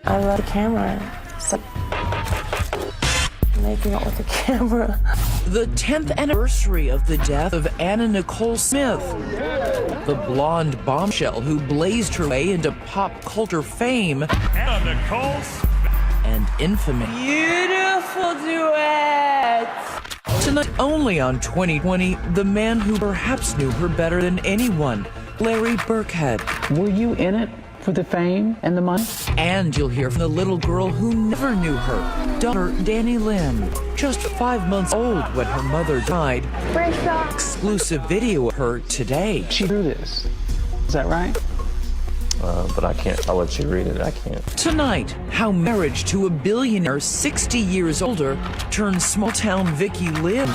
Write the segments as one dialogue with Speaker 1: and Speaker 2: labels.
Speaker 1: I love the camera. So making out with the camera.
Speaker 2: The 10th anniversary of the death of Anna Nicole Smith, the blonde bombshell who blazed her way into pop culture fame
Speaker 3: Anna Nicole
Speaker 2: and infamy.
Speaker 1: Beautiful duet.
Speaker 2: Tonight only on 2020, the man who perhaps knew her better than anyone, Larry Burkhead.
Speaker 4: Were you in it for the fame and the money?
Speaker 2: And you'll hear from the little girl who never knew her, daughter Danny Lynn, just 5 months old when her mother died. Exclusive video of her today.
Speaker 4: She drew this. Is that right?
Speaker 5: But I can't. I'll let you read it. I can't.
Speaker 2: Tonight, how marriage to a billionaire 60 years older turned small-town Vicky Lynn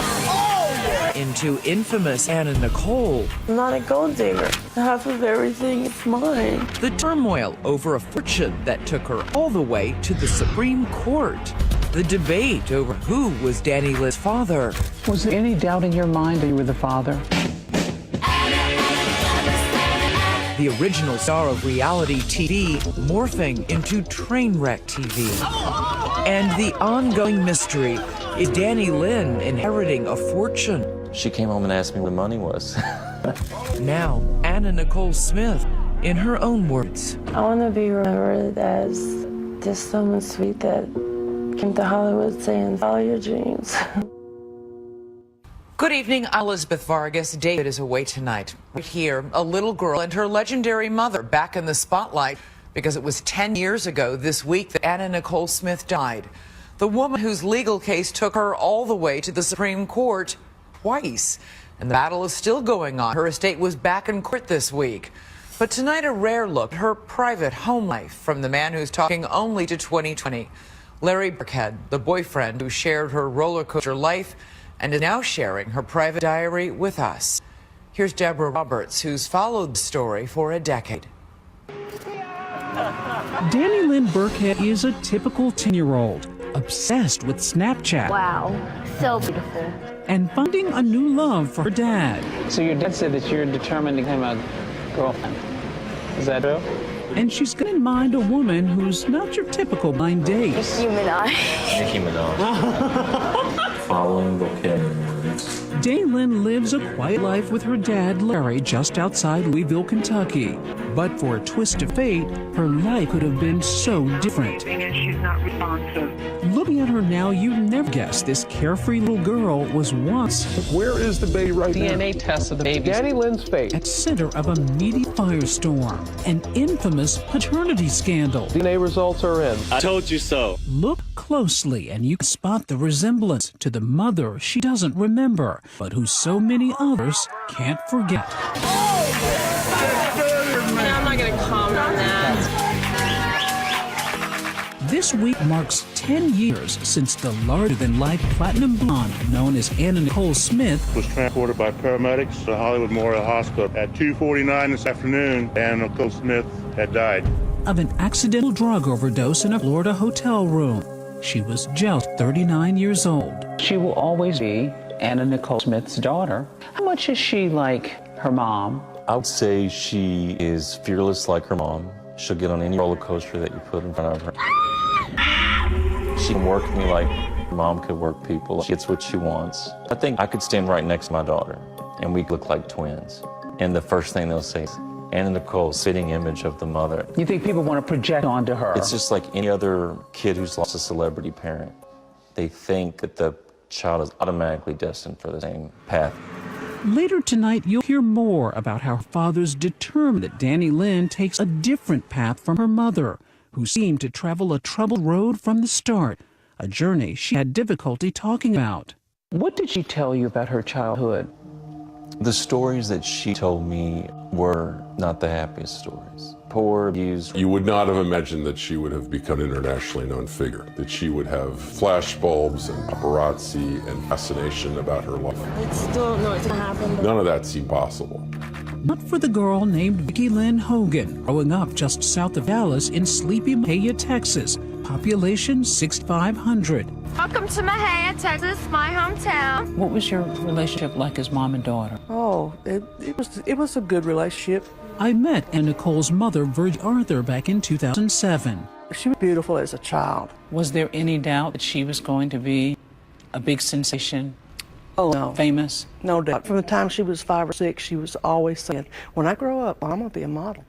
Speaker 2: into infamous Anna Nicole.
Speaker 1: I'm not a gold digger. Half of everything is mine.
Speaker 2: The turmoil over a fortune that took her all the way to the Supreme Court. The debate over who was Danny Lynn's father.
Speaker 4: Was there any doubt in your mind that you were the father?
Speaker 2: The original star of reality TV morphing into Trainwreck TV. And the ongoing mystery, is Danny Lynn inheriting a fortune?
Speaker 5: She came home and asked me what the money was.
Speaker 2: Now, Anna Nicole Smith, in her own words.
Speaker 1: I want to be remembered as just someone sweet that came to Hollywood saying, follow your dreams.
Speaker 2: Good evening, Elizabeth Vargas. David is away tonight. Right here, a little girl and her legendary mother back in the spotlight because it was 10 years ago this week that Anna Nicole Smith died. The woman whose legal case took her all the way to the Supreme Court twice. And the battle is still going on. Her estate was back in court this week. But tonight, a rare look at her private home life from the man who's talking only to 2020. Larry Burkhead, the boyfriend who shared her roller coaster life and is now sharing her private diary with us. Here's Deborah Roberts, who's followed the story for a decade.
Speaker 6: Danny Lynn Burkhead is a typical 10-year-old, obsessed with Snapchat.
Speaker 7: Wow, so beautiful.
Speaker 6: And finding a new love for her dad.
Speaker 4: So your dad said that you're determined to become a girlfriend. Is that true?
Speaker 6: And she's got in mind a woman who's not your typical blind date.
Speaker 7: Nicki Minaj.
Speaker 5: Nicki Minaj. Following the kids.
Speaker 6: Danny Lynn lives a quiet life with her dad, Larry, just outside Louisville, Kentucky. But for a twist of fate, her life could have been so different.
Speaker 8: She's not responsive.
Speaker 6: Looking at her now, you'd never guess this carefree little girl was once
Speaker 9: Where is the baby right now?
Speaker 4: DNA test of the baby.
Speaker 9: Danny Lynn's face.
Speaker 6: at center of a meaty firestorm, an infamous paternity scandal.
Speaker 9: DNA results are in.
Speaker 3: I told you so.
Speaker 6: Look closely and you can spot the resemblance to the mother she doesn't remember, but who so many others can't forget.
Speaker 1: I'm not going to comment on that.
Speaker 6: This week marks 10 years since the larger-than-life platinum blonde known as Anna Nicole Smith
Speaker 10: was transported by paramedics to Hollywood Memorial Hospital. At 2:49 this afternoon, Anna Nicole Smith had died
Speaker 6: of an accidental drug overdose in a Florida hotel room. She was just 39 years old.
Speaker 4: She will always be Anna Nicole Smith's daughter. How much is she like her mom?
Speaker 5: I would say she is fearless like her mom. She'll get on any roller coaster that you put in front of her. She can work me like mom could work people. She gets what she wants. I think I could stand right next to my daughter, and we look like twins. And the first thing they'll say is, Anna Nicole, fitting image of the mother.
Speaker 4: You think people want to project onto her?
Speaker 5: It's just like any other kid who's lost a celebrity parent. They think that the child is automatically destined for the same path.
Speaker 6: Later tonight, you'll hear more about how her father's determined that Danny Lynn takes a different path from her mother, who seemed to travel a troubled road from the start, a journey she had difficulty talking about.
Speaker 4: What did she tell you about her childhood?
Speaker 5: The stories that she told me were not the happiest stories. Poor, abused.
Speaker 11: You would not have imagined that she would have become an internationally known figure, that she would have flash bulbs and paparazzi and fascination about her life.
Speaker 1: I still don't know what's going to happen.
Speaker 11: None of that seemed possible.
Speaker 6: Not for the girl named Vicky Lynn Hogan, growing up just south of Dallas in sleepy Mahia, Texas, population 6,500.
Speaker 7: Welcome to Mahia, Texas, my hometown.
Speaker 4: What was your relationship like as mom and daughter?
Speaker 9: Oh, it was a good relationship.
Speaker 6: I met Anna Nicole's mother, Virgie Arthur, back in 2007.
Speaker 9: She was beautiful as a child.
Speaker 4: Was there any doubt that she was going to be a big sensation?
Speaker 9: Oh, no.
Speaker 4: Famous?
Speaker 9: No doubt. From the time she was 5 or 6, she was always saying, when I grow up, I'm going to be a model.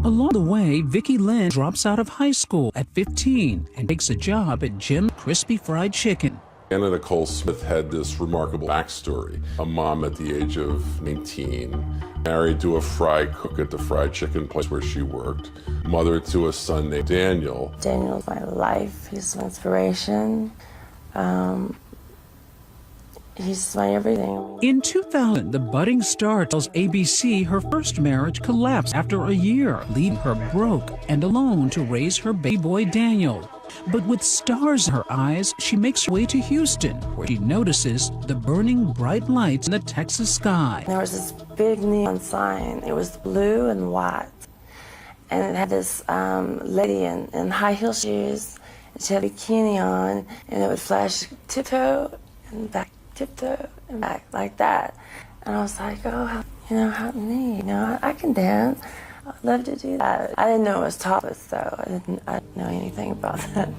Speaker 6: Along the way, Vicki Lynn drops out of high school at 15 and takes a job at Jim's Crispy Fried Chicken.
Speaker 11: Anna Nicole Smith had this remarkable backstory. A mom at the age of 19, married to a fry cook at the fried chicken place where she worked, mother to a son named Daniel.
Speaker 1: Daniel's my life. He's my inspiration. He's my everything.
Speaker 6: In 2000, the budding star tells ABC her first marriage collapsed after a year, leaving her broke and alone to raise her baby boy Daniel. But with stars in her eyes, she makes her way to Houston, where she notices the burning bright lights in the Texas sky.
Speaker 1: There was this big neon sign. It was blue and white. And it had this lady in high heel shoes. And she had a bikini on, and it would flash tiptoe and back, tiptoe and back, like that. And I was like, oh, how neat. I can dance. I'd love to do that. I didn't know it was topless, though. I didn't know anything about that.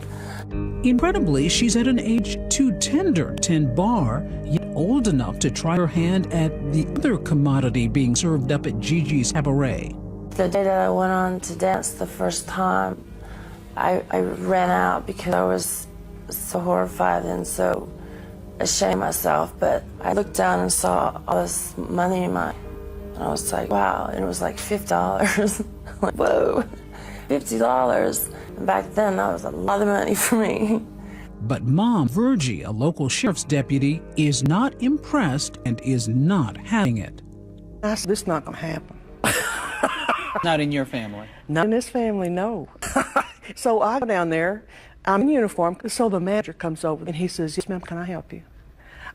Speaker 6: Incredibly, she's at an age too tender to tend bar, yet old enough to try her hand at the other commodity being served up at Gigi's Cabaret.
Speaker 1: The day that I went on to dance the first time, I ran out because I was so horrified and so ashamed of myself. But I looked down and saw all this money in my, and I was like, wow. And it was like $50. I'm like, whoa, $50. And back then, that was a lot of money for me.
Speaker 6: But Mom Virgie, a local sheriff's deputy, is not impressed and is not having it.
Speaker 9: I said, this is not going to happen.
Speaker 4: Not in your family?
Speaker 9: Not in this family, no. So I go down there, I'm in uniform, so the manager comes over and he says, yes, ma'am, can I help you?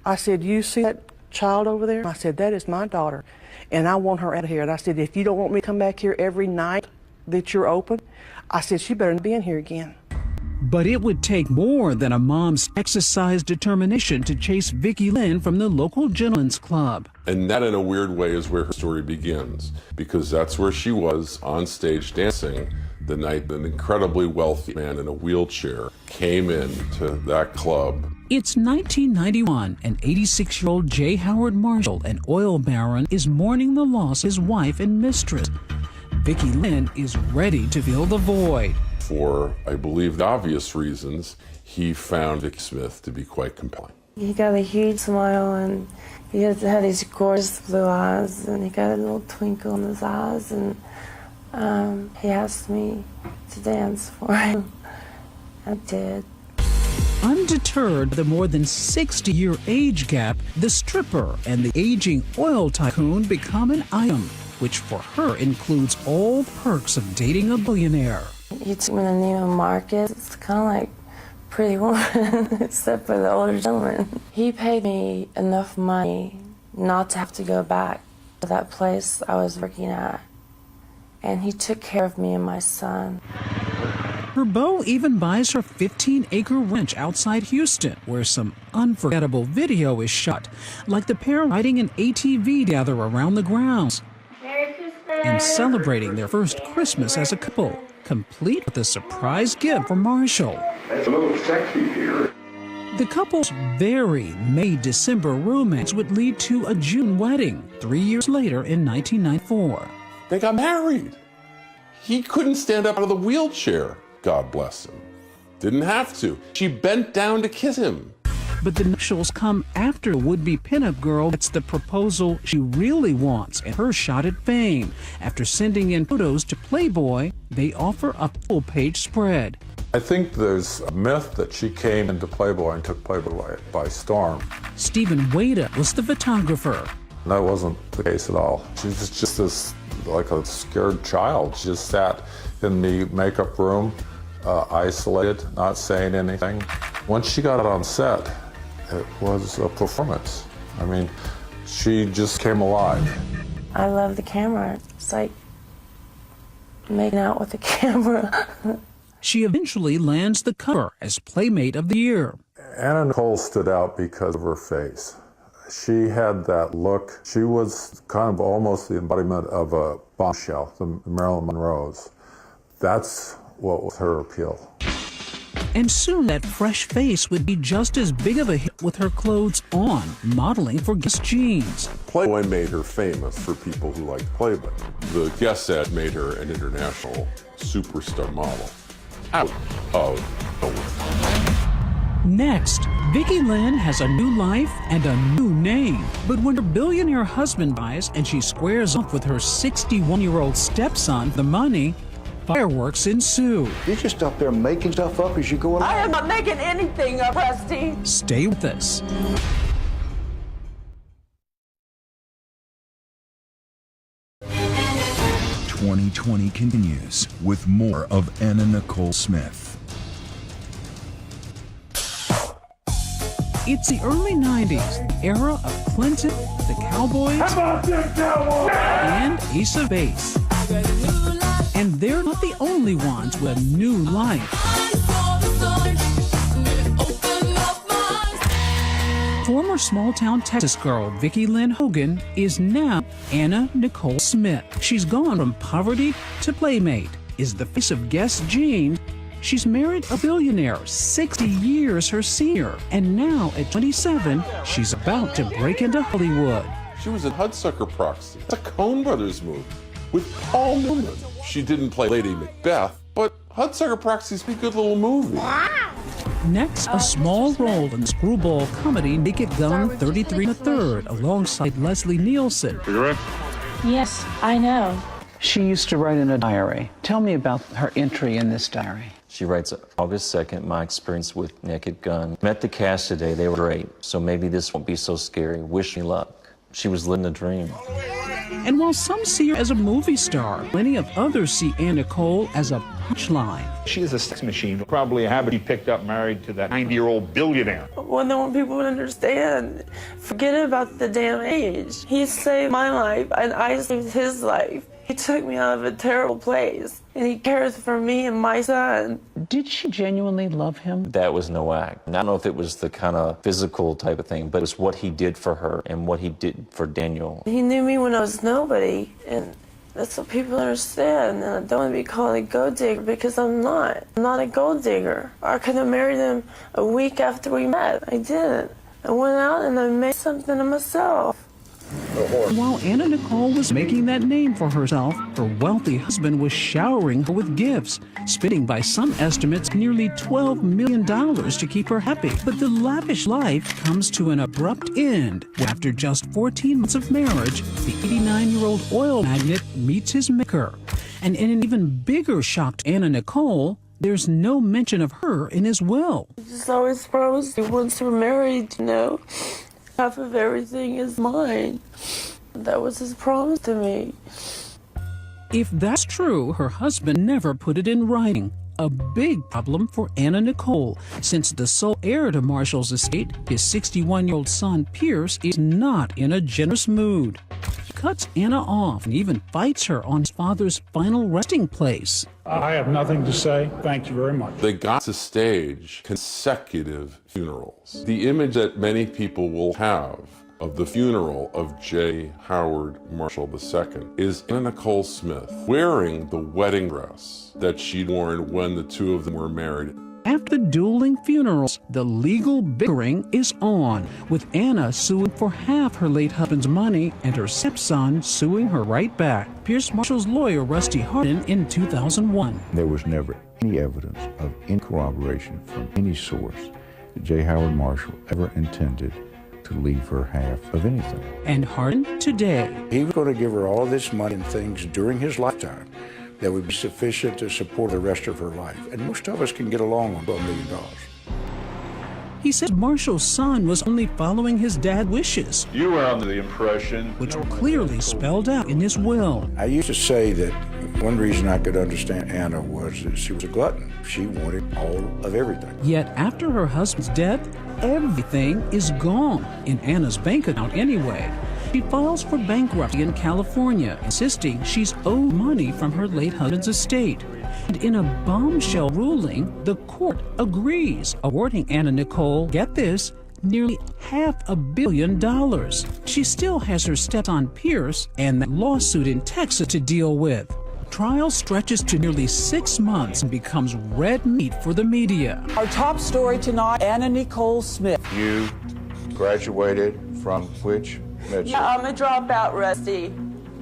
Speaker 9: I said, you see that child over there? I said, that is my daughter, and I want her out of here. And I said, if you don't want me to come back here every night that you're open, I said, she better not be in here again.
Speaker 6: But it would take more than a mom's exercised determination to chase Vicki Lynn from the local gentleman's club.
Speaker 11: And that, in a weird way, is where her story begins, because that's where she was on stage dancing the night an incredibly wealthy man in a wheelchair came into that club.
Speaker 6: It's 1991, and 86-year-old J. Howard Marshall, an oil baron, is mourning the loss of his wife and mistress. Vicki Lynn is ready to fill the void.
Speaker 11: For, I believe, obvious reasons, he found Vicki Smith to be quite compelling.
Speaker 1: He got a huge smile, and he had these gorgeous blue eyes, and he got a little twinkle in his eyes, and he asked me to dance for him. I did.
Speaker 6: Undeterred by the more than 60-year age gap, the stripper and the aging oil tycoon become an item, which for her includes all perks of dating a billionaire.
Speaker 1: He took me to Neiman Marcus. It's kind of like Pretty Woman, except for the older gentleman. He paid me enough money not to have to go back to that place I was working at. And he took care of me and my son.
Speaker 6: Her beau even buys her 15-acre ranch outside Houston, where some unforgettable video is shot, like the pair riding an ATV together around the grounds and celebrating their first Christmas as a couple, complete with a surprise gift for Marshall.
Speaker 12: It's a little sexy here.
Speaker 6: The couple's very May-December romance would lead to a June wedding 3 years later in 1994.
Speaker 11: They got married. He couldn't stand up out of the wheelchair, God bless him. Didn't have to. She bent down to kiss him.
Speaker 6: But the nuptials come after the would-be pinup girl gets the proposal she really wants and her shot at fame. After sending in photos to Playboy, they offer a full-page spread.
Speaker 12: I think there's a myth that she came into Playboy and took Playboy by storm.
Speaker 6: Stephen Wada was the photographer.
Speaker 12: That wasn't the case at all. She was just this, like a scared child. She just sat in the makeup room, isolated, not saying anything. Once she got on set, it was a performance. I mean, she just came alive.
Speaker 1: I love the camera. It's like making out with the camera.
Speaker 6: She eventually lands the cover as Playmate of the Year.
Speaker 12: Anna Nicole stood out because of her face. She had that look. She was kind of almost the embodiment of a bombshell, the Marilyn Monroe's. That's what was her appeal.
Speaker 6: And soon that fresh face would be just as big of a hit with her clothes on, modeling for Guess Jeans.
Speaker 11: Playboy made her famous for people who liked Playboy. The Guess ad made her an international superstar model. Out of nowhere.
Speaker 6: Next, Vicki Lynn has a new life and a new name. But when her billionaire husband dies and she squares off with her 61-year-old stepson for the money, fireworks ensue.
Speaker 13: You're just up there making stuff up as you go along.
Speaker 14: I am not making anything up, Rusty.
Speaker 6: Stay with us.
Speaker 15: "2020 continues with more of Anna Nicole Smith.
Speaker 6: It's the early 90s, era of Clinton, the Cowboys, and Ace of Base. And they're not the only ones with a new life. Former small-town Texas girl Vicki Lynn Hogan is now Anna Nicole Smith. She's gone from poverty to playmate, is the face of Guess Jeans. She's married a billionaire, 60 years her senior, and now at 27, she's about to break into Hollywood.
Speaker 11: She was in Hudsucker Proxy. It's a Coen Brothers movie with Paul Newman. She didn't play Lady Macbeth, but Hudsucker Proxy's a good little movie.
Speaker 6: Next, a small role in the screwball comedy Naked Gun 33 1/3 alongside Leslie Nielsen.
Speaker 7: Yes, I know.
Speaker 4: She used to write in a diary. Tell me about her entry in this diary.
Speaker 5: She writes, August 2nd, my experience with Naked Gun. Met the cast today, they were great, so maybe this won't be so scary. Wish me luck. She was living a dream.
Speaker 6: And while some see her as a movie star, plenty of others see Anna Nicole as a punchline.
Speaker 16: She is a sex machine, probably a habit he picked up married to that 90-year-old billionaire.
Speaker 1: Well, I want people to understand, forget about the damn age. He saved my life, and I saved his life. He took me out of a terrible place, and he cares for me and my son.
Speaker 4: Did she genuinely love him?
Speaker 5: That was no act. I don't know if it was the kind of physical type of thing, but it was what he did for her and what he did for Daniel.
Speaker 1: He knew me when I was nobody, and that's what people understand. And I don't want to be called a gold digger because I'm not. I'm not a gold digger. I could have married him a week after we met. I didn't. I went out and I made something of myself.
Speaker 6: While Anna Nicole was making that name for herself, her wealthy husband was showering her with gifts, spending by some estimates nearly $12 million to keep her happy. But the lavish life comes to an abrupt end when, after just 14 months of marriage, the 89-year-old oil magnate meets his maker. And in an even bigger shock to Anna Nicole, there's no mention of her in his will.
Speaker 1: He just always promised me once we're married, half of everything is mine. That was his promise to me.
Speaker 6: If that's true, her husband never put it in writing. A big problem for Anna Nicole, since the sole heir to Marshall's estate, his 61-year-old son Pierce, is not in a generous mood. He cuts Anna off and even fights her on his father's final resting place.
Speaker 16: I have nothing to say. Thank you very much.
Speaker 11: They got to stage consecutive funerals. The image that many people will have of the funeral of J. Howard Marshall II is Anna Nicole Smith wearing the wedding dress that she'd worn when the two of them were married.
Speaker 6: After the dueling funerals, the legal bickering is on, with Anna suing for half her late husband's money and her stepson suing her right back. Pierce Marshall's lawyer, Rusty Hardin, in 2001.
Speaker 13: There was never any evidence of any corroboration from any source that J. Howard Marshall ever intended to leave her half of anything.
Speaker 6: And Hardin today.
Speaker 17: He was going to give her all this money and things during his lifetime that would be sufficient to support the rest of her life. And most of us can get along on $12 million.
Speaker 6: He said Marshall's son was only following his dad's wishes.
Speaker 16: You were under the impression,
Speaker 6: which were clearly spelled out in his will.
Speaker 17: I used to say that one reason I could understand Anna was that she was a glutton. She wanted all of everything.
Speaker 6: Yet after her husband's death, everything is gone, in Anna's bank account anyway. She files for bankruptcy in California, insisting she's owed money from her late husband's estate. And in a bombshell ruling, the court agrees, awarding Anna Nicole, get this, nearly $500 million. She still has her stepson Pierce and that lawsuit in Texas to deal with. Trial stretches to nearly 6 months and becomes red meat for the media.
Speaker 14: Our top story tonight, Anna Nicole Smith.
Speaker 17: You graduated from which med
Speaker 14: Yeah, I'm a dropout, Rusty.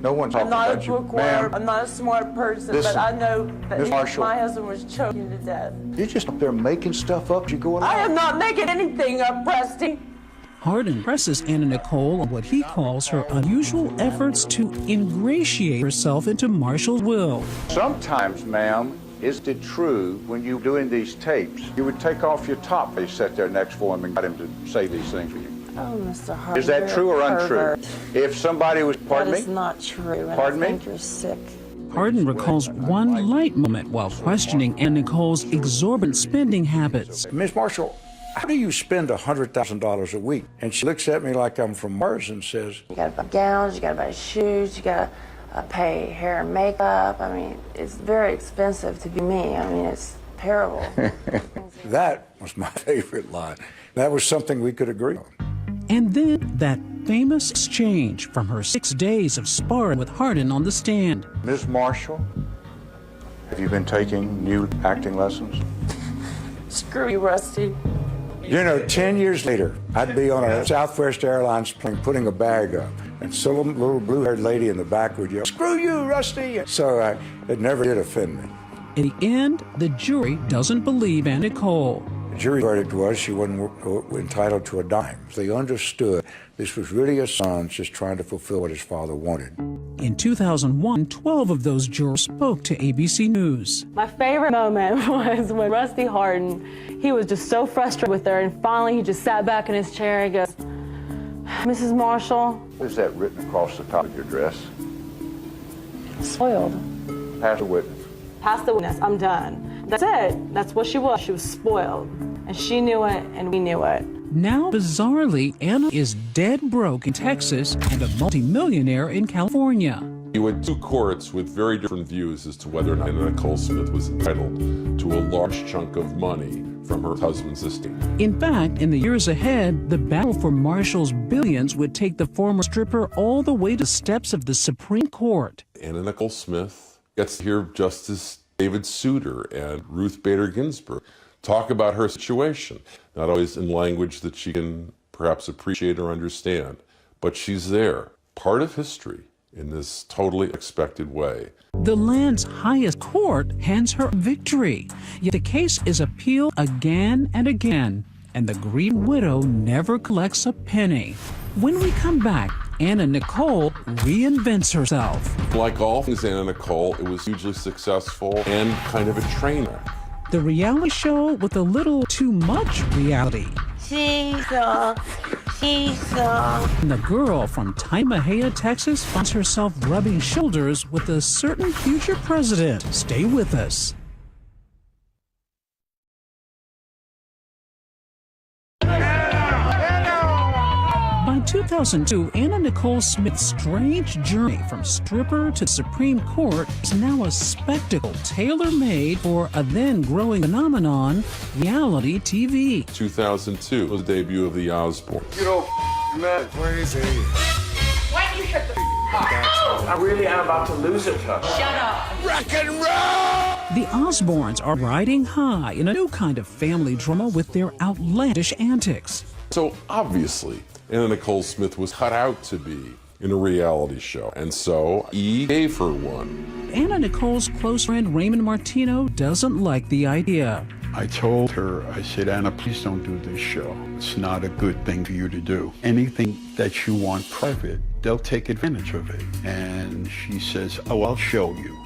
Speaker 17: No one's
Speaker 14: I'm
Speaker 17: talking
Speaker 14: not a
Speaker 17: about you.
Speaker 14: bookworm.
Speaker 17: Ma'am,
Speaker 14: I'm not a smart person,
Speaker 17: listen,
Speaker 14: but I know that
Speaker 17: Miss Marshall.
Speaker 14: my husband was choking to death.
Speaker 17: you're just up there making stuff up. You're going
Speaker 14: I
Speaker 17: on.
Speaker 14: am not making anything up, Rusty.
Speaker 6: Hardin presses Anna Nicole on what he calls her unusual efforts to ingratiate herself into Marshall's will.
Speaker 17: Sometimes, ma'am, is it true when you doing these tapes, you would take off your top, they sat there next for him and got him to say these things to you?
Speaker 1: Oh, Mr. Hardin.
Speaker 17: Is that true or untrue? If somebody was, pardon
Speaker 1: That
Speaker 17: me?
Speaker 1: is not true. And
Speaker 17: Pardon
Speaker 1: I
Speaker 17: me?
Speaker 1: think you're sick.
Speaker 6: Hardin recalls one light moment while questioning Anna Nicole's exorbitant spending habits.
Speaker 17: Miss Marshall, how do you spend $100,000 a week? And she looks at me like I'm from Mars and says,
Speaker 1: You gotta buy gowns, you gotta buy shoes, you gotta pay hair and makeup. I mean, it's very expensive to be me. I mean, it's terrible.
Speaker 17: that was my favorite line. That was something we could agree on.
Speaker 6: And then that famous exchange from her 6 days of sparring with Hardin on the stand.
Speaker 17: Ms. Marshall, have you been taking new acting lessons?
Speaker 14: Screw you, Rusty.
Speaker 17: You know, 10 years later, I'd be on a Southwest Airlines plane putting a bag up, and some little blue-haired lady in the back would yell, "Screw you, Rusty!" So it never did offend me.
Speaker 6: In the end, the jury doesn't believe Anna Nicole.
Speaker 17: The jury verdict was she wasn't entitled to a dime. They understood this was really a son just trying to fulfill what his father wanted.
Speaker 6: In 2001, 12 of those jurors spoke to ABC News.
Speaker 18: My favorite moment was when Rusty Hardin, he was just so frustrated with her, and finally he just sat back in his chair and goes, "Mrs. Marshall."
Speaker 17: What is that written across the top of your dress?
Speaker 18: Spoiled.
Speaker 17: Pass the witness.
Speaker 18: Pass the witness, I'm done. That's it. That's what she was. She was spoiled. And she knew it, and we knew it.
Speaker 6: Now, bizarrely, Anna is dead broke in Texas and a multimillionaire in California.
Speaker 11: You had two courts with very different views as to whether or not Anna Nicole Smith was entitled to a large chunk of money from her husband's estate.
Speaker 6: In fact, in the years ahead, the battle for Marshall's billions would take the former stripper all the way to the steps of the Supreme Court.
Speaker 11: Anna Nicole Smith gets to hear Justice David Souter and Ruth Bader Ginsburg talk about her situation, not always in language that she can perhaps appreciate or understand, but she's there, part of history, in this totally expected way.
Speaker 6: The land's highest court hands her victory, yet the case is appealed again and again, and the grieved widow never collects a penny. When we come back, Anna Nicole reinvents herself.
Speaker 11: Like all things Anna Nicole, it was hugely successful and kind of a train wreck.
Speaker 6: The reality show with a little too much reality.
Speaker 1: Seesaw.
Speaker 6: And the girl from Taimahea, Texas finds herself rubbing shoulders with a certain future president. Stay with us. By 2002, Anna Nicole Smith's strange journey from stripper to Supreme Court is now a spectacle tailor-made for a then-growing phenomenon, reality TV.
Speaker 11: 2002 was the debut of the Osbournes.
Speaker 19: You know, man, crazy.
Speaker 14: Why do you shut the up?
Speaker 19: I really am about to lose it, huh?
Speaker 14: Shut up.
Speaker 19: Rock and roll!
Speaker 6: The Osbournes are riding high in a new kind of family drama with their outlandish antics.
Speaker 11: So obviously, Anna Nicole Smith was cut out to be in a reality show, and so E gave her one.
Speaker 6: Anna Nicole's close friend Raymond Martino doesn't like the idea.
Speaker 20: I told her, I said, Anna, please don't do this show. It's not a good thing for you to do. Anything that you want private, they'll take advantage of it. And she says, oh, I'll show you.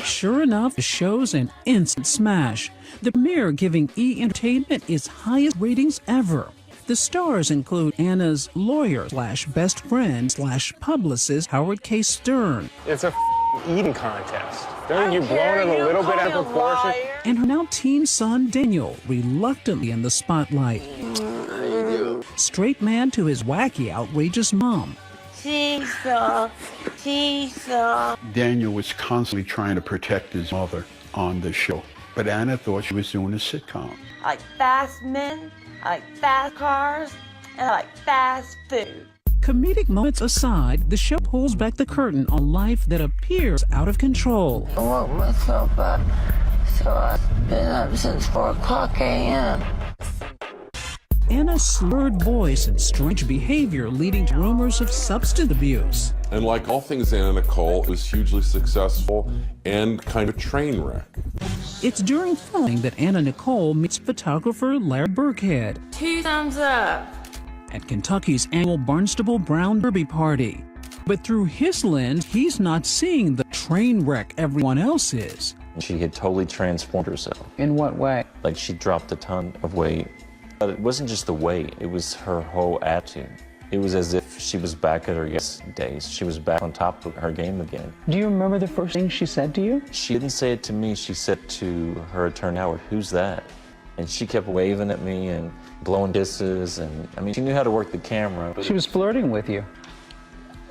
Speaker 6: Sure enough, the show's an instant smash. The premiere giving E! Entertainment its highest ratings ever. The stars include Anna's lawyer/best friend/publicist Howard K. Stern.
Speaker 21: It's a eating contest. Don't you blown it a little bit out of proportion?
Speaker 6: And her now teen son Daniel, reluctantly in the spotlight. Straight man to his wacky, outrageous mom.
Speaker 1: Seesaw.
Speaker 20: Daniel was constantly trying to protect his mother on the show, but Anna thought she was doing a sitcom.
Speaker 1: I like fast men, I like fast cars, and I like fast food.
Speaker 6: Comedic moments aside, the show pulls back the curtain on life that appears out of control.
Speaker 1: I woke myself up, so I've been up since 4 o'clock a.m.
Speaker 6: Anna's slurred voice and strange behavior leading to rumors of substance abuse.
Speaker 11: And like all things Anna Nicole, it was hugely successful and kind of a train wreck.
Speaker 6: It's during filming that Anna Nicole meets photographer Larry Burkhead
Speaker 1: 2 thumbs up.
Speaker 6: at Kentucky's annual Barnstable Brown Derby party. But through his lens, he's not seeing the train wreck everyone else is.
Speaker 5: She had totally transformed herself.
Speaker 4: In what way?
Speaker 5: Like she dropped a ton of weight. But it wasn't just the weight, it was her whole attitude. It was as if she was back at her days. She was back on top of her game again.
Speaker 4: Do you remember the first thing she said to you?
Speaker 5: She didn't say it to me, she said to her attorney, Howard, "Who's that?" And she kept waving at me and blowing kisses, and I mean, she knew how to work the camera.
Speaker 4: She was flirting with you.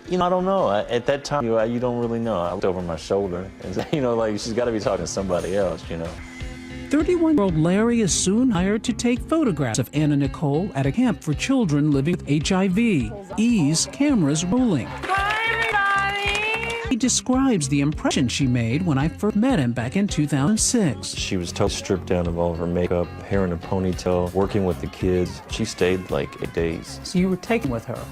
Speaker 5: You know, I don't know. At that time, you don't really know. I looked over my shoulder and, like, she's got to be talking to somebody else,
Speaker 6: 31-year-old Larry is soon hired to take photographs of Anna Nicole at a camp for children living with HIV. Ease cameras rolling.
Speaker 14: Hi, everybody!
Speaker 6: He describes the impression she made when I first met him back in 2006.
Speaker 5: She was totally stripped down of all of her makeup, hair in a ponytail, working with the kids. She stayed like 8 days.
Speaker 4: So you were taken with her?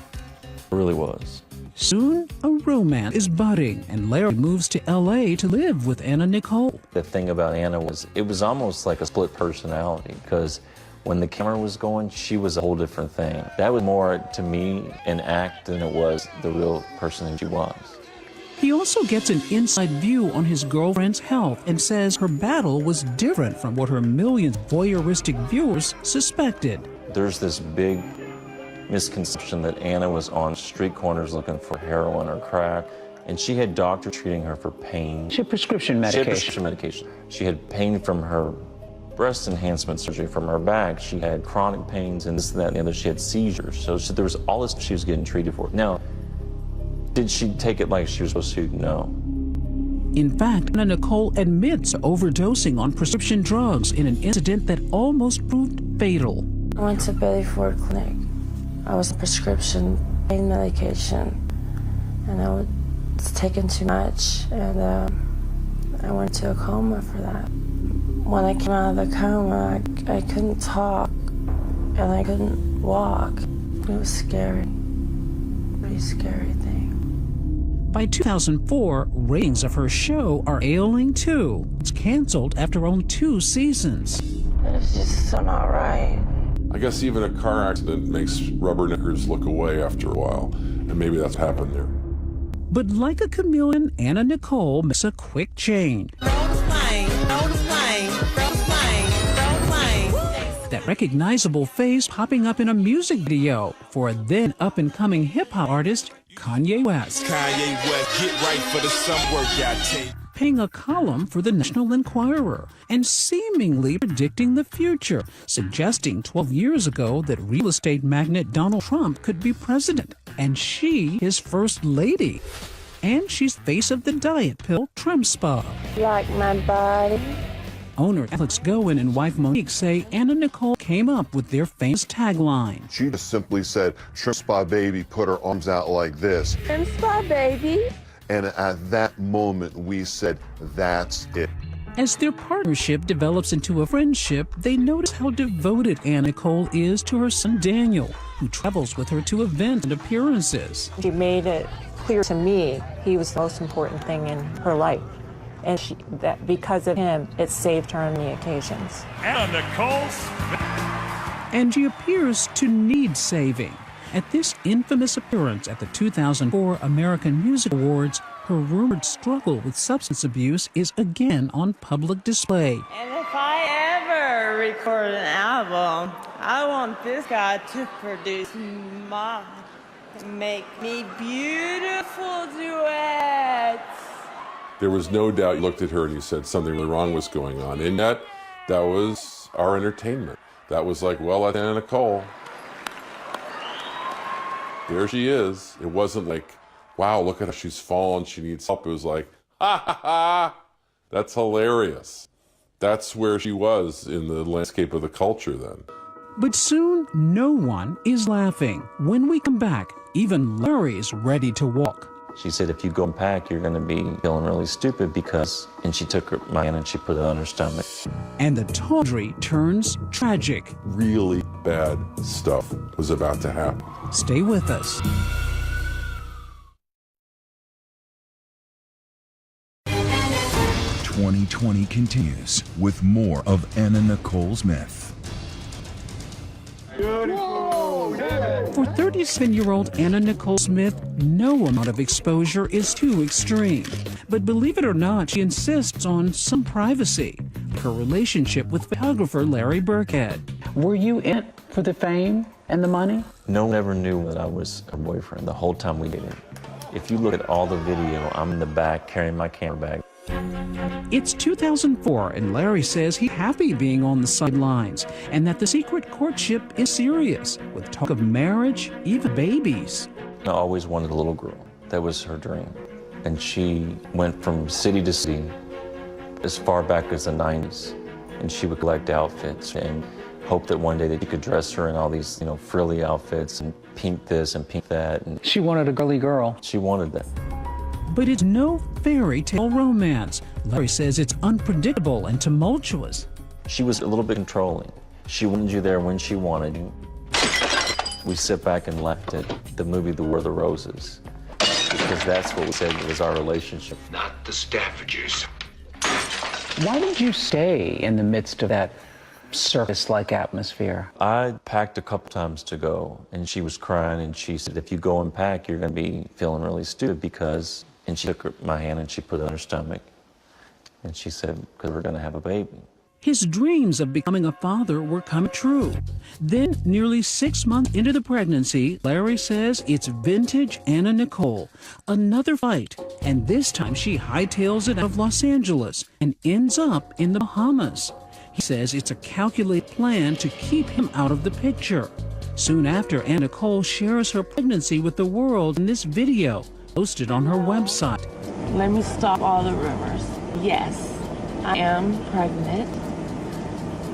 Speaker 5: It really was.
Speaker 6: Soon, a romance is budding, and Larry moves to L.A. to live with Anna Nicole.
Speaker 5: The thing about Anna was, it was almost like a split personality, because when the camera was going, she was a whole different thing. That was more, to me, an act than it was the real person that she was.
Speaker 6: He also gets an inside view on his girlfriend's health and says her battle was different from what her millions of voyeuristic viewers suspected.
Speaker 5: There's this big misconception that Anna was on street corners looking for heroin or crack, and she had doctors treating her for pain.
Speaker 4: She had prescription medication.
Speaker 5: She had pain from her breast enhancement surgery, from her back. She had chronic pains and this, that, and the other. She had seizures. So there was all this she was getting treated for. Now, did she take it like she was supposed to? No.
Speaker 6: In fact, Anna Nicole admits to overdosing on prescription drugs in an incident that almost proved fatal.
Speaker 1: I went to Betty Ford Clinic. I was on prescription pain medication, and I was taking too much, and I went to a coma for that. When I came out of the coma, I couldn't talk, and I couldn't walk. It was scary, pretty scary thing.
Speaker 6: By 2004, ratings of her show are ailing too. It's canceled after only 2 seasons.
Speaker 1: It's just so not right.
Speaker 11: I guess even a car accident makes rubberneckers look away after a while, and maybe that's happened there.
Speaker 6: But like a chameleon, Anna Nicole makes a quick change. That recognizable face popping up in a music video for a then up-and-coming hip-hop artist, Kanye West.
Speaker 19: Kanye West, get right for the summer workout tape.
Speaker 6: Paying a column for the National Enquirer and seemingly predicting the future, suggesting 12 years ago that real estate magnate Donald Trump could be president, and she his first lady. And she's face of the diet pill Trump Spa.
Speaker 1: Like my body.
Speaker 6: Owner Alex Goen and wife Monique say Anna Nicole came up with their famous tagline.
Speaker 2: She just simply said, "Shrimp Spa baby," put her arms out like this.
Speaker 1: Shrimp Spa baby.
Speaker 2: And at that moment, we said, that's it.
Speaker 6: As their partnership develops into a friendship, they notice how devoted Anna Nicole is to her son Daniel, who travels with her to events and appearances.
Speaker 22: She made it clear to me he was the most important thing in her life. And that because of him, it saved her on the occasions.
Speaker 3: Anna Nicole Smith.
Speaker 6: And she appears to need saving. At this infamous appearance at the 2004 American Music Awards, her rumored struggle with substance abuse is again on public display.
Speaker 14: And if I ever record an album, I want this guy to produce make me beautiful duets.
Speaker 11: There was no doubt you looked at her and you said something really wrong was going on. And that was our entertainment. That was like, well, that's Anna Nicole. There she is. It wasn't like, wow, look at how she's fallen, she needs help. It was like, ha ha ha, that's hilarious. That's where she was in the landscape of the culture then.
Speaker 6: But soon, no one is laughing. When we come back, even Larry's ready to walk.
Speaker 5: She said, if you go and pack, you're going to be feeling really stupid because, and she took my hand and she put it on her stomach.
Speaker 6: And the tawdry turns tragic.
Speaker 11: Really bad stuff was about to happen.
Speaker 6: Stay with us.
Speaker 15: '20 continues with more of Anna Nicole Smith.
Speaker 6: For 37-year-old Anna Nicole Smith, no amount of exposure is too extreme. But believe it or not, she insists on some privacy. Her relationship with photographer Larry Burkhead.
Speaker 4: Were you in it for the fame and the money?
Speaker 5: No one ever knew that I was her boyfriend the whole time we dated. If you look at all the video, I'm in the back carrying my camera bag.
Speaker 6: It's 2004, and Larry says he's happy being on the sidelines, and that the secret courtship is serious, with talk of marriage, even babies.
Speaker 5: I always wanted a little girl. That was her dream. And she went from city to city as far back as the 90s, and she would collect outfits and hope that one day that you could dress her in all these, frilly outfits and pink this and pink that. And
Speaker 4: she wanted a girly girl.
Speaker 5: She wanted that.
Speaker 6: But it's no fairy tale romance. Larry says it's unpredictable and tumultuous.
Speaker 5: She was a little bit controlling. She wanted you there when she wanted you. We sit back and laughed at the movie The War of the Roses, because that's what we said was our relationship.
Speaker 8: Not the Stafforders.
Speaker 4: Why did you stay in the midst of that circus-like atmosphere?
Speaker 5: I packed a couple times to go, and she was crying, and she said, if you go and pack, you're going to be feeling really stupid because... And she took my hand and she put it on her stomach. And she said, because we're going to have a baby.
Speaker 6: His dreams of becoming a father were coming true. Then, nearly 6 months into the pregnancy, Larry says it's vintage Anna Nicole. Another fight, and this time she hightails it out of Los Angeles and ends up in the Bahamas. He says it's a calculated plan to keep him out of the picture. Soon after, Anna Nicole shares her pregnancy with the world in this video, posted on her website.
Speaker 7: Let me stop all the rumors. Yes, I am pregnant.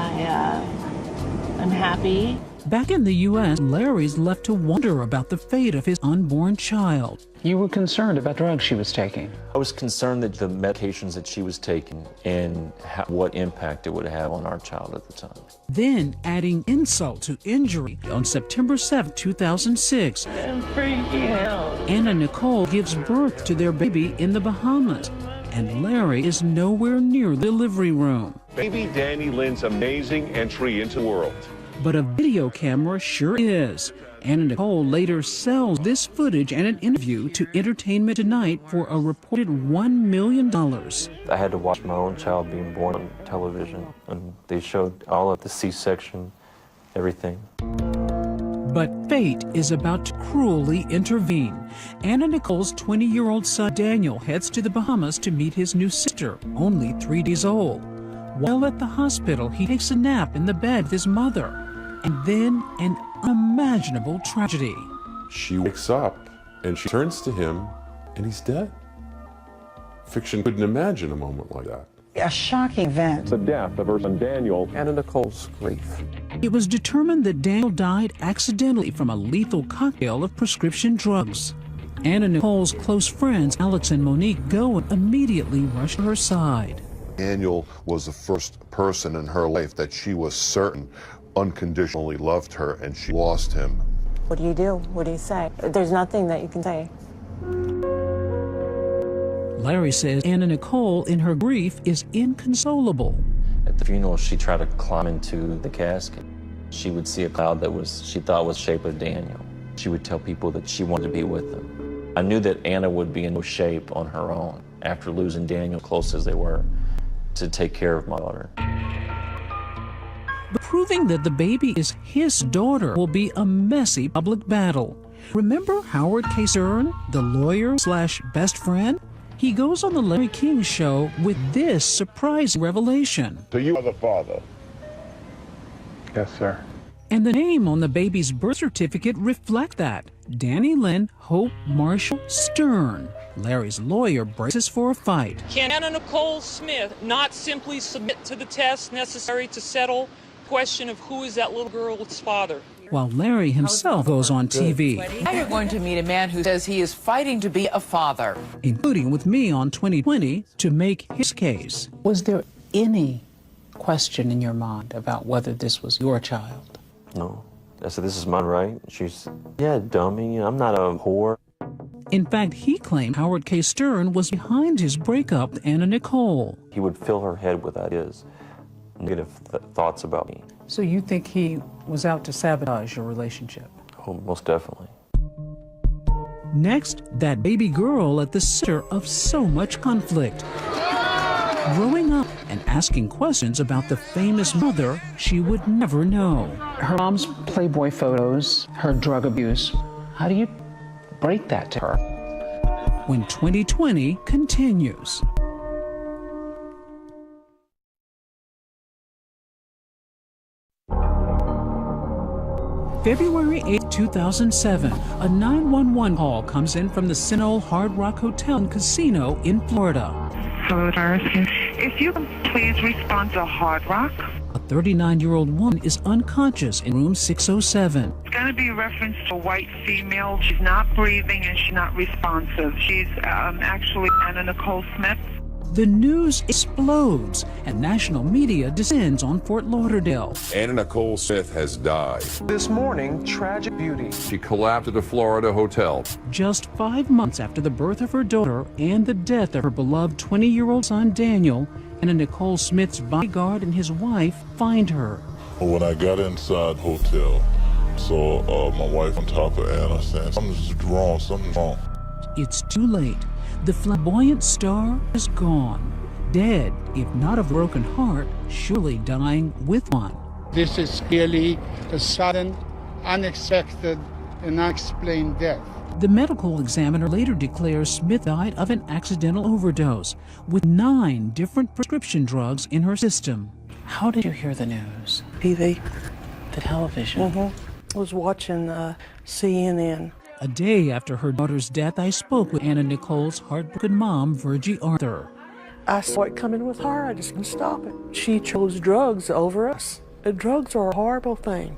Speaker 7: I'm happy.
Speaker 6: Back in the U.S., Larry's left to wonder about the fate of his unborn child.
Speaker 4: You were concerned about drugs she was taking.
Speaker 5: I was concerned that the medications that she was taking and what impact it would have on our child at the time.
Speaker 6: Then, adding insult to injury, on September 7, 2006,
Speaker 14: I'm freaking out.
Speaker 6: Anna Nicole gives birth to their baby in the Bahamas, and Larry is nowhere near the delivery room.
Speaker 16: Baby Danny Lynn's amazing entry into the world.
Speaker 6: But a video camera sure is. Anna Nicole later sells this footage and an interview to Entertainment Tonight for a reported $1 million.
Speaker 5: I had to watch my own child being born on television, and they showed all of the C-section, everything.
Speaker 6: But fate is about to cruelly intervene. Anna Nicole's 20-year-old son Daniel heads to the Bahamas to meet his new sister, only 3 days old. While at the hospital, he takes a nap in the bed with his mother. And then an unimaginable tragedy.
Speaker 11: She wakes up and she turns to him and he's dead. Fiction couldn't imagine a moment like that.
Speaker 10: A shocking event.
Speaker 16: The death of her son Daniel.
Speaker 23: Anna Nicole's grief.
Speaker 6: It was determined that Daniel died accidentally from a lethal cocktail of prescription drugs. Anna Nicole's close friends, Alex and Monique, go and immediately rush to her side.
Speaker 2: Daniel was the first person in her life that she was certain unconditionally loved her, and she lost him.
Speaker 22: What do you do? What do you say? There's nothing that you can say.
Speaker 6: Larry says Anna Nicole, in her grief, is inconsolable.
Speaker 5: At the funeral, she tried to climb into the casket. She would see a cloud that she thought was shaped of Daniel. She would tell people that she wanted to be with them. I knew that Anna would be in no shape on her own, after losing Daniel, close as they were, to take care of my daughter.
Speaker 6: But proving that the baby is his daughter will be a messy public battle. Remember Howard K. Stern, the lawyer/best friend? He goes on the Larry King Show with this surprising revelation.
Speaker 16: So you are the father?
Speaker 23: Yes, sir.
Speaker 6: And the name on the baby's birth certificate reflect that. Danny Lynn Hope Marshall Stern. Larry's lawyer braces for a fight.
Speaker 24: Can Anna Nicole Smith not simply submit to the tests necessary to settle
Speaker 8: question of who is that little girl's father.
Speaker 6: While Larry himself goes on TV,
Speaker 9: Now you're going to meet a man who says he is fighting to be a father.
Speaker 6: including with me on 2020 to make his case.
Speaker 4: Was there any question in your mind about whether this was your child?
Speaker 10: No. I said, this is mine, right? She's, yeah, dummy. I'm not a whore.
Speaker 6: In fact, he claimed Howard K. Stern was behind his breakup with Anna Nicole.
Speaker 10: He would fill her head with ideas, negative thoughts about me.
Speaker 4: So you think he was out to sabotage your relationship?
Speaker 10: Oh, most definitely.
Speaker 6: Next, that baby girl at the center of so much conflict. Growing up and asking questions about the famous mother she would never know.
Speaker 4: Her mom's Playboy photos, her drug abuse. How do you break that to her?
Speaker 6: When 2020 continues. February 8, 2007, a 911 call comes in from the Seminole Hard Rock Hotel and Casino in Florida.
Speaker 24: Hello, Darcy. If you can please respond to Hard Rock.
Speaker 6: A 39-year-old woman is unconscious in room 607.
Speaker 24: It's going to be reference to a white female. She's not breathing and she's not responsive. She's actually Anna Nicole Smith.
Speaker 6: The news explodes and national media descends on Fort Lauderdale.
Speaker 25: Anna Nicole Smith has died.
Speaker 26: This morning, tragic beauty.
Speaker 25: She collapsed at a Florida hotel.
Speaker 6: Just 5 months after the birth of her daughter and the death of her beloved 20-year-old son Daniel, Anna Nicole Smith's bodyguard and his wife find her.
Speaker 27: When I got inside the hotel, saw my wife on top of Anna saying, something's wrong.
Speaker 6: It's too late. The flamboyant star is gone. Dead, if not of broken heart, surely dying with one.
Speaker 28: This is clearly a sudden, unexpected, and unexplained death.
Speaker 6: The medical examiner later declares Smith died of an accidental overdose with 9 different prescription drugs in her system.
Speaker 4: How did you hear the news?
Speaker 29: TV.
Speaker 4: The television?
Speaker 29: I was watching CNN.
Speaker 6: A day after her daughter's death, I spoke with Anna Nicole's heartbroken mom, Virgie Arthur.
Speaker 29: I saw it coming with her. I just couldn't stop it. She chose drugs over us. Drugs are a horrible thing.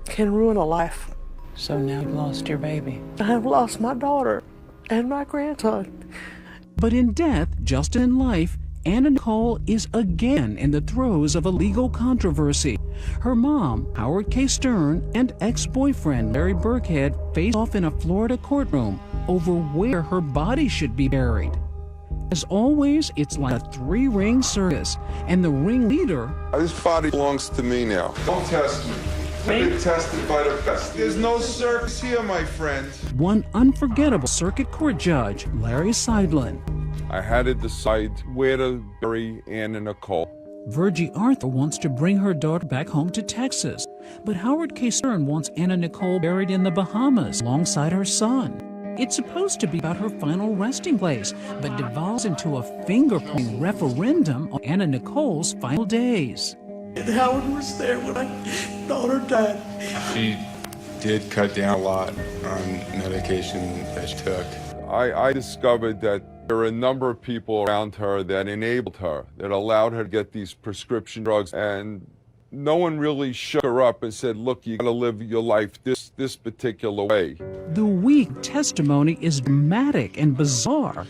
Speaker 29: Can ruin a life.
Speaker 4: So now you've lost your baby.
Speaker 29: I have lost my daughter and my grandson.
Speaker 6: But in death, just as in life, Anna Nicole is again in the throes of a legal controversy. Her mom, Howard K. Stern, and ex-boyfriend Larry Burkhead face off in a Florida courtroom over where her body should be buried. As always, it's like a 3-ring circus, and the ringleader...
Speaker 30: This body belongs to me now. Don't test me. I've been tested by the best. There's no circus here, my friend.
Speaker 6: One unforgettable circuit court judge, Larry Seidlin.
Speaker 30: I had to decide where to bury Anna Nicole.
Speaker 6: Virgie Arthur wants to bring her daughter back home to Texas, but Howard K. Stern wants Anna Nicole buried in the Bahamas alongside her son. It's supposed to be about her final resting place, but devolves into a finger-pointing referendum on Anna Nicole's final days.
Speaker 29: Howard was there when my daughter died.
Speaker 30: She did cut down a lot on medication that she took. I discovered that there were a number of people around her that enabled her, that allowed her to get these prescription drugs, and no one really shook her up and said, look, you gotta live your life this particular way.
Speaker 6: The weak testimony is dramatic and bizarre.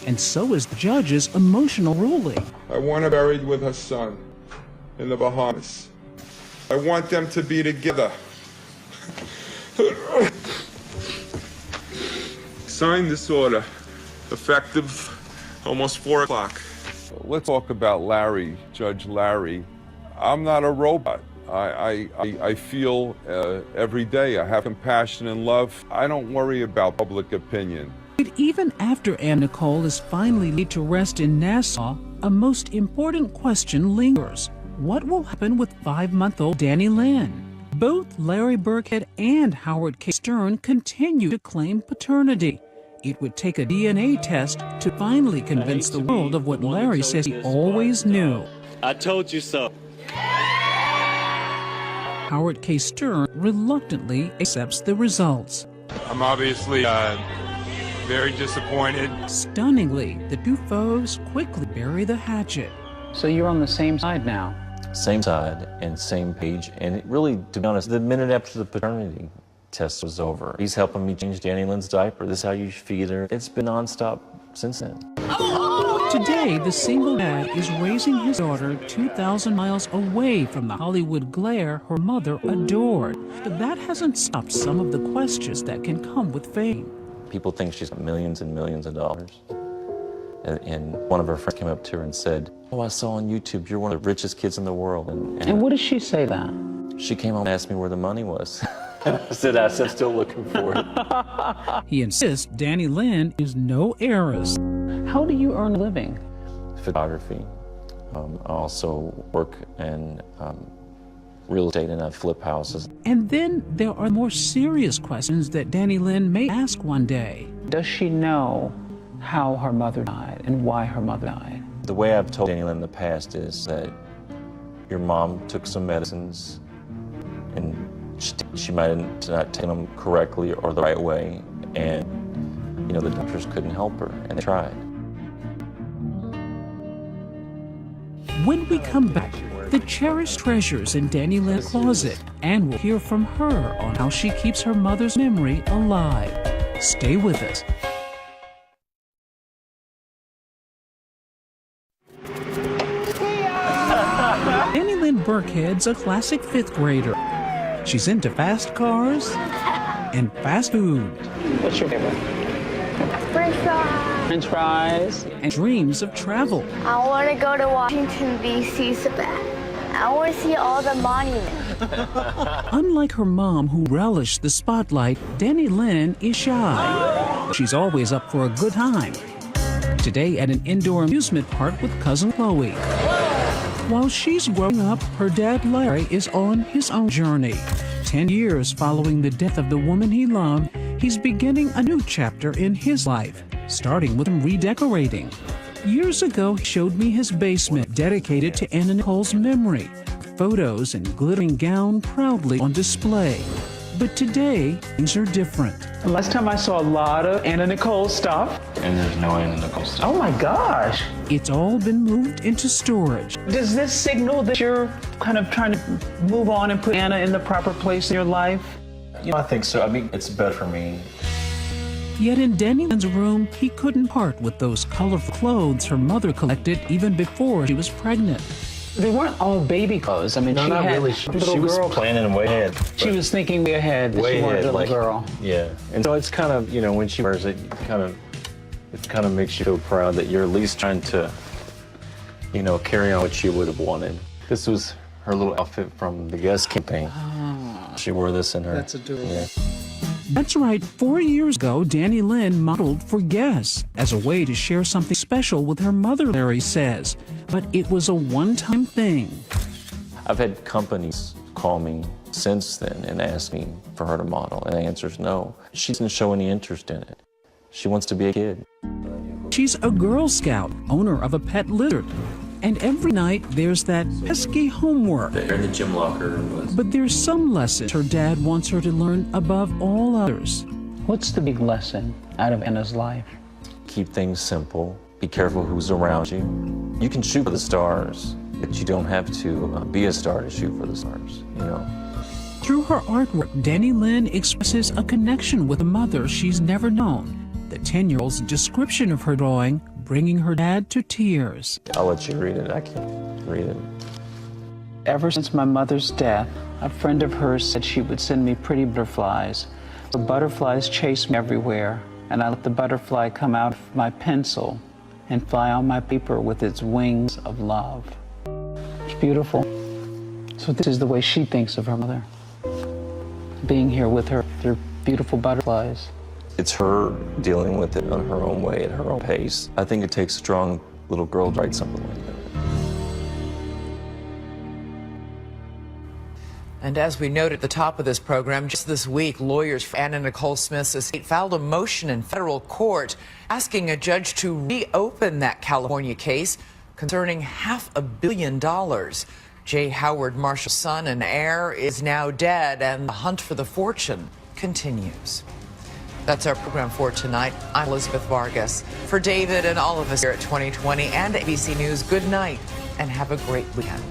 Speaker 6: And so is the judge's emotional ruling.
Speaker 30: I want her buried with her son in the Bahamas. I want them to be together. Sign this order, effective almost 4 o'clock. Let's talk about Larry, Judge Larry. I'm not a robot. I feel every day. I have compassion and love. I don't worry about public opinion.
Speaker 6: But even after Anna Nicole is finally laid to rest in Nassau, a most important question lingers. What will happen with 5-month-old Danny Lynn? Both Larry Burkhead and Howard K. Stern continue to claim paternity. It would take a DNA test to finally convince the world of what Larry says he always knew.
Speaker 31: I told you so.
Speaker 6: Howard K. Stern reluctantly accepts the results.
Speaker 30: I'm obviously very disappointed.
Speaker 6: Stunningly, the two foes quickly bury the hatchet.
Speaker 4: So you're on the same side now?
Speaker 5: same side and same page. And it really, to be honest, the minute after the paternity test was over, he's helping me change Danny Lynn's diaper. This is how you feed her. It's been nonstop since then.
Speaker 6: Today, the single dad is raising his daughter 2,000 miles away from the Hollywood glare her mother adored. But that hasn't stopped some of the questions that can come with fame.
Speaker 5: People think she's got millions and millions of dollars. And one of her friends came up to her and said, "Oh, I saw on YouTube you're one of the richest kids in the world."
Speaker 4: And what did she say that?
Speaker 5: She came home and asked me where the money was. I said, I'm still looking for it.
Speaker 6: He insists Danny Lynn is no heiress.
Speaker 4: How do you earn a living?
Speaker 5: Photography. I also work in real estate and I flip houses.
Speaker 6: And then there are more serious questions that Danny Lynn may ask one day.
Speaker 4: Does she know how her mother died and why her mother died?
Speaker 5: The way I've told Danny Lynn in the past is that your mom took some medicines and she might have not taken them correctly or the right way, and the doctors couldn't help her, and they tried.
Speaker 6: When we come back, the cherished treasures in Danny Lynn's closet, and we'll hear from her on how she keeps her mother's memory alive. Stay with us. Danny Lynn Burkhead's a classic fifth grader. She's into fast cars and fast food.
Speaker 4: What's your favorite?
Speaker 1: French fries.
Speaker 4: French fries.
Speaker 6: And dreams of travel.
Speaker 1: I want to go to Washington, D.C. so bad. I want to see all the monuments.
Speaker 6: Unlike her mom, who relished the spotlight, Danny Lynn is shy. She's always up for a good time. Today at an indoor amusement park with cousin Chloe. While she's growing up, her dad Larry is on his own journey. 10 years following the death of the woman he loved, he's beginning a new chapter in his life, starting with him redecorating. Years ago, he showed me his basement dedicated to Anna Nicole's memory. Photos and glittering gown proudly on display. But today, things are different.
Speaker 4: The last time I saw a lot of Anna Nicole stuff.
Speaker 5: And there's no Anna Nicole stuff.
Speaker 4: Oh my gosh.
Speaker 6: It's all been moved into storage.
Speaker 4: Does this signal that you're kind of trying to move on and put Anna in the proper place in your life?
Speaker 5: I think so. I mean, it's better for me.
Speaker 6: Yet in Danny Lynn's room, he couldn't part with those colorful clothes her mother collected even before she was pregnant.
Speaker 4: They weren't all baby clothes. I mean,
Speaker 5: No,
Speaker 4: she
Speaker 5: not
Speaker 4: had
Speaker 5: really.
Speaker 4: little
Speaker 5: She was
Speaker 4: girl.
Speaker 5: planning way ahead.
Speaker 4: She was thinking way ahead. That
Speaker 5: Way
Speaker 4: she wanted
Speaker 5: ahead,
Speaker 4: a little girl.
Speaker 5: Yeah. And so it's kind of, when she wears it, it kind of makes you feel proud that you're at least trying to, carry on what she would have wanted. This was her little outfit from the Guess campaign.
Speaker 4: Oh,
Speaker 5: she wore this in her.
Speaker 4: that's adorable.
Speaker 5: Yeah.
Speaker 6: That's right, 4 years ago, Danny Lynn modeled for Guess as a way to share something special with her mother, Larry says. But it was a one-time thing.
Speaker 5: I've had companies call me since then and ask me for her to model, and the answer is no. She doesn't show any interest in it. She wants to be a kid.
Speaker 6: She's a Girl Scout, owner of a pet lizard. And every night, there's that pesky homework.
Speaker 5: They're in the gym locker.
Speaker 6: But there's some lessons her dad wants her to learn above all others.
Speaker 4: What's the big lesson out of Anna's life?
Speaker 5: Keep things simple. Be careful who's around you. You can shoot for the stars, but you don't have to be a star to shoot for the stars,
Speaker 6: Through her artwork, Danny Lynn expresses a connection with a mother she's never known. The 10-year-old's description of her drawing bringing her dad to tears.
Speaker 5: I'll let you read it. I can't read it.
Speaker 4: Ever since my mother's death, a friend of hers said she would send me pretty butterflies. The butterflies chased me everywhere, and I let the butterfly come out of my pencil and fly on my paper with its wings of love. It's beautiful. So this is the way she thinks of her mother. Being here with her through beautiful butterflies.
Speaker 5: It's her dealing with it on her own way, at her own pace. I think it takes a strong little girl to write something like that.
Speaker 9: And as we noted at the top of this program, just this week, lawyers for Anna Nicole Smith's estate filed a motion in federal court asking a judge to reopen that California case concerning $500 million. J. Howard Marshall's son and heir is now dead, and the hunt for the fortune continues. That's our program for tonight. I'm Elizabeth Vargas. For David and all of us here at 2020 and ABC News, good night and have a great weekend.